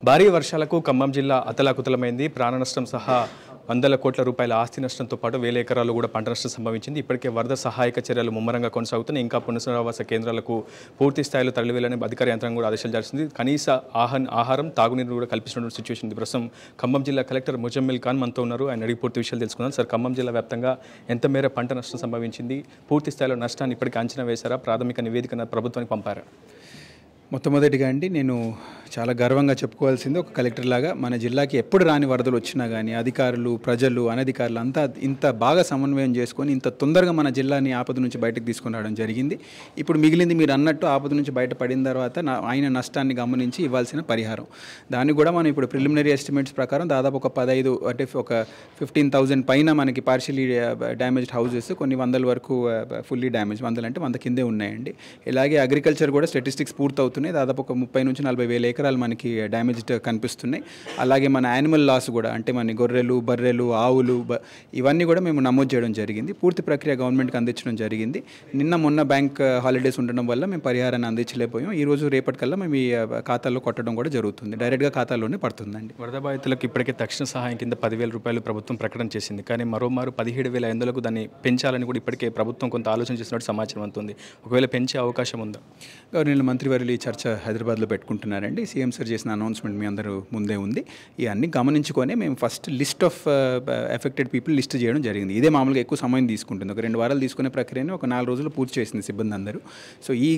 భారీ వర్షాలకు ఖమ్మం జిల్లా అతలాకుతలమైంది. ప్రాణ నష్టం సహా వందల కోట్ల రూపాయల ఆస్తి నష్టంతో పాటు వేల ఎకరాలు కూడా పంట నష్టం సంభవించింది. ఇప్పటికే వరద సహాయక చర్యలు ముమ్మరంగా కొనసాగుతున్నాయి. ఇంకా పునరావాస కేంద్రాలకు పూర్తి స్థాయిలో తరలివేయాలని అధికార యంత్రాంగం కూడా ఆదేశాలు చేసింది. కనీస ఆహారం తాగునీరు కూడా కల్పించినటువంటి సిచ్యువేషన్ ఉంది. ప్రస్తుతం ఖమ్మం జిల్లా కలెక్టర్ ముజమ్మిల్ ఖాన్ మనతో ఉన్నారు. ఆయన అడిగి పూర్తి విషయాలు తెలుసుకుందాం. సార్, ఖమ్మం జిల్లా వ్యాప్తంగా ఎంత మేర పంట నష్టం సంభవించింది? పూర్తి స్థాయిలో నష్టాన్ని ఇప్పటికీ అంచనా వేశారా? ప్రాథమిక నివేదిక ప్రభుత్వానికి పంపారా? మొట్టమొదటిగా అండి, నేను చాలా గర్వంగా చెప్పుకోవాల్సింది, ఒక కలెక్టర్ లాగా మన జిల్లాకి ఎప్పుడు రాని వరదలు వచ్చినా కానీ అధికారులు, ప్రజలు, అనధికారులు అంతా ఇంత బాగా సమన్వయం చేసుకొని ఇంత తొందరగా మన జిల్లాని ఆపద నుంచి బయటకు తీసుకుని రావడం జరిగింది. ఇప్పుడు మిగిలింది మీరు అన్నట్టు ఆపద నుంచి బయటపడిన తర్వాత ఆయన నష్టాన్ని గమనించి ఇవ్వాల్సిన పరిహారం. దాన్ని కూడా మనం ఇప్పుడు ప్రిలిమినరీ ఎస్టిమేట్స్ ప్రకారం దాదాపు ఒక 15 అంటే ఒక 15,000 పైన మనకి పార్షియలీ డ్యామేజ్డ్ హౌసెస్, కొన్ని వందల వరకు ఫుల్లీ డ్యామేజ్, వందలు అంటే 100 కిందే ఉన్నాయండి. ఇలాగే అగ్రికల్చర్ కూడా స్టాటిస్టిక్స్ పూర్తవుతున్నాయి. దాదాపు ఒక 30 నుంచి 40 వేల ఎకరాలు మనకి డ్యామేజ్డ్ కనిపిస్తున్నాయి. అలాగే మన యానిమల్ లాస్ కూడా, అంటే మన గొర్రెలు, బర్రెలు, ఆవులు ఇవన్నీ కూడా మేము నమోదు చేయడం జరిగింది. పూర్తి ప్రక్రియ గవర్నమెంట్కి అందించడం జరిగింది. మొన్న బ్యాంక్ హాలిడేస్ ఉండడం వల్ల మేము పరిహారాన్ని అందించలేకపోయాం. ఈ రోజు రేపటికల్లా మేము ఈ ఖాతాల్లో కొట్టడం కూడా జరుగుతుంది. డైరెక్ట్గా ఖాతాల్లోనే పడుతుందండి. వరద బాధితులకు ఇప్పటికే తక్షణ సహాయం కింద 10,000 రూపాయలు ప్రభుత్వం ప్రకటన చేసింది. కానీ మరోమారు 17,500లకు దాన్ని పెంచాలని కూడా ఇప్పటికే ప్రభుత్వం కొంత ఆలోచన చేసినట్టు సమాచారం అందుతుంది. ఒకవేళ పెంచే అవకాశం ఉందా? గవర్నమెంట్ మంత్రివర్యులు ఈ చర్చ హైదరాబాద్లో పెట్టుకుంటున్నారండి. సీఎం సార్ చేసిన అనౌన్స్మెంట్ మీ అందరూ ముందే ఉంది. ఇవన్నీ గమనించుకొని మేము first list of affected people list చేయడం జరిగింది. ఇదే మామూలుగా ఎక్కువ సమయం తీసుకుంటుంది. ఒక 2 వారాలు తీసుకునే ప్రక్రియని ఒక 4 రోజులు పూర్తి చేసింది సిబ్బంది అందరూ. సో ఈ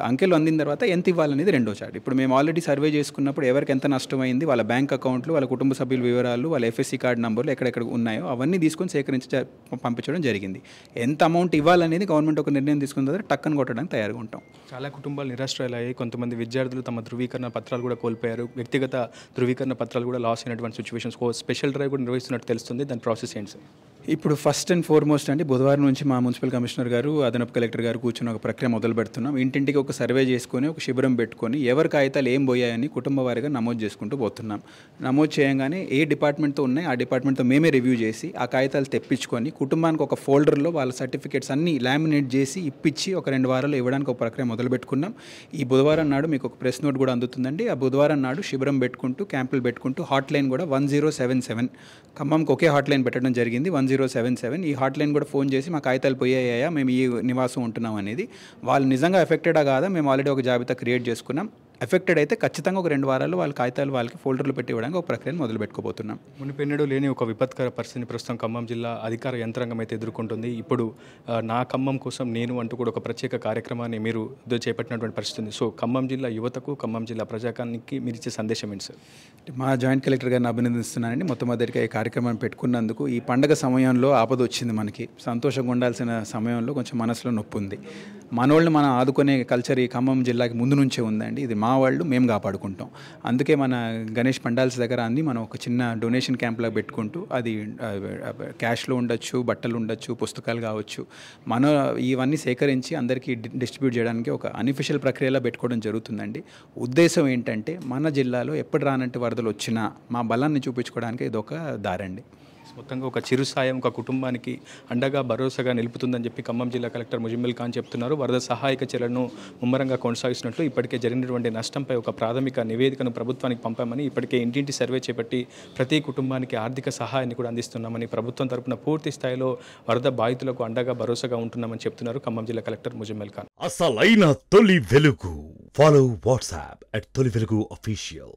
అంకెలు అందిన తర్వాత ఎంత ఇవ్వాలనేది రెండో చాటు. ఇప్పుడు మేము ఆల్రెడీ సర్వే చేసుకున్నప్పుడు ఎవరికి ఎంత నష్టమైంది, వాళ్ళ బ్యాంక్ అకౌంట్లు, వాళ్ళ కుటుంబ సభ్యుల వివరాలు, వాళ్ళ ఎఫ్ఎస్సి కార్డు నంబర్లు ఎక్కడెక్కడ ఉన్నాయో అవన్నీ తీసుకొని సేకరించి పంపించడం జరిగింది. ఎంత అమౌంట్ ఇవ్వాలనేది గవర్నమెంట్ ఒక నిర్ణయం తీసుకున్న తర్వాత టక్కన కొట్టడానికి తయారుగా ఉంటాం. చాలా కుటుంబాలు నిరాశ్రయాలయ్యాయి. కొంతమంది విద్యార్థులు తమ ధృవీకరణ పత్రాలు కూడా కోల్పోయారు. వ్యక్తిగత ధృవీకరణ పత్రాలు కూడా లాస్ అయినటువంటి సిచ్యువేషన్స్. స్పెషల్ డ్రైవ్ కూడా నిర్వహిస్తున్నట్టు తెలుస్తుంది. దాని ప్రాసెస్ ఏంటి సార్? ఇప్పుడు ఫస్ట్ అండ్ ఫార్మోస్ట్ అండి, బుధవారం నుంచి మా మున్సిపల్ కమిషనర్ గారు, అదనపు కలెక్టర్ గారు కూర్చొని ఒక ప్రక్రియ మొదలు పెడుతున్నాం. ఇంటింటికి ఒక సర్వే చేసుకొని, ఒక శిబిరం పెట్టుకొని, ఎవరి కాగితాలు ఏం పోయాయని కుటుంబ వారిగా నమోదు చేసుకుంటూ పోతున్నాం. నమోదు చేయగానే ఏ డిపార్ట్మెంట్తో ఉన్నాయి ఆ డిపార్ట్మెంట్తో మేమే రివ్యూ చేసి ఆ కాగితాలు తెప్పించుకొని కుటుంబానికి ఒక ఫోల్డర్లో వాళ్ళ సర్టిఫికేట్స్ అన్నీ లామినేట్ చేసి ఇప్పించి ఒక 2 వారాలు ఇవ్వడానికి ఒక ప్రక్రియ మొదలు పెట్టుకున్నాం. ఈ బుధవారం నాడు మీకు ఒక ప్రెస్ నోట్ కూడా అందుతుందండి. ఆ బుధవారం నాడు శిబిరం పెట్టుకుంటూ, క్యాంపులు పెట్టుకుంటూ, హాట్ లైన్ కూడా 1077, ఖమ్మంకి ఒకే హాట్ లైన్ పెట్టడం జరిగింది, 1077. ఈ హాట్ లైన్ కూడా ఫోన్ చేసి మా కాగితాలు పోయాయా, మేము ఈ నివాసం ఉంటున్నాం అనేది, వాళ్ళు నిజంగా ఎఫెక్టెడా కాదా, మేము ఆల్రెడీ ఒక జాబితా క్రియేట్ చేసుకున్నాం. ఎఫెక్టెడ్ అయితే ఖచ్చితంగా ఒక 2 వారాల్లో వాళ్ళ కాగితాలు వాళ్ళకి ఫోల్డర్లు పెట్టి ఇవ్వడానికి ఒక ప్రక్రియను మొదలు పెట్టుకోబోతున్నాం. మునిపెన్నడూ లేని ఒక విపత్కర పరిస్థితిని ప్రస్తుతం ఖమ్మం జిల్లా అధికార యంత్రాంగం అయితే ఎదుర్కొంటుంది. ఇప్పుడు నా ఖమ్మం కోసం నేను అంటూ కూడా ఒక ప్రత్యేక కార్యక్రమాన్ని మీరు చేపట్టినటువంటి పరిస్థితి ఉంది. సో ఖమ్మం జిల్లా యువతకు, ఖమ్మం జిల్లా ప్రజాకానికి మీరు ఇచ్చే సందేశం ఏంటి సార్? మా జాయింట్ కలెక్టర్ గారిని అభినందిస్తున్నానండి. మొట్టమొదటిగా ఈ కార్యక్రమాన్ని పెట్టుకున్నందుకు. ఈ పండగ సమయంలో ఆపద వచ్చింది, మనకి సంతోషంగా ఉండాల్సిన సమయంలో కొంచెం మనసులో నొప్పి ఉంది. మనోళ్ళని మనం ఆదుకునే కల్చర్ ఈ ఖమ్మం జిల్లాకి ముందు నుంచే ఉందండి. ఇది మా వాళ్ళు, మేము కాపాడుకుంటాం. అందుకే మన గణేష్ పండాల్స్ దగ్గర అంది మనం ఒక చిన్న డొనేషన్ క్యాంప్లా పెట్టుకుంటూ, అది క్యాష్లో ఉండొచ్చు, బట్టలు ఉండొచ్చు, పుస్తకాలు కావచ్చు, ఇవన్నీ సేకరించి అందరికీ డిస్ట్రిబ్యూట్ చేయడానికి ఒక అన్అఫిషియల్ ప్రక్రియలా పెట్టుకోవడం జరుగుతుందండి. ఉద్దేశం ఏంటంటే మన జిల్లాలో ఎప్పుడు రానంటి వరదలు వచ్చినా మా బలాన్ని చూపించుకోవడానికి ఇది ఒక దారండి. మొత్తంగా ఒక చిరు సాయం ఒక కుటుంబానికి అండగా, భరోసాగా నిలుపుతుందని చెప్పి ఖమ్మం జిల్లా కలెక్టర్ ముజమ్మిల్ ఖాన్ చెప్తున్నారు. వరద సహాయక చర్యలను ముమ్మరంగా కొనసాగిస్తున్నట్లు, ఇప్పటికే జరిగినటువంటి నష్టంపై ఒక ప్రాథమిక నివేదికను ప్రభుత్వానికి పంపామని, ఇప్పటికే ఇంటింటి సర్వే చేపట్టి ప్రతి కుటుంబానికి ఆర్థిక సహాయాన్ని కూడా అందిస్తున్నామని, ప్రభుత్వం తరపున పూర్తి స్థాయిలో వరద బాధితులకు అండగా, భరోసాగా ఉంటున్నామని చెప్తున్నారు ఖమ్మం జిల్లా కలెక్టర్ ముజమ్మిల్ ఖాన్. అసలైన తొలి వెలుగు. ఫాలో వాట్సాప్ @తొలి వెలుగు official.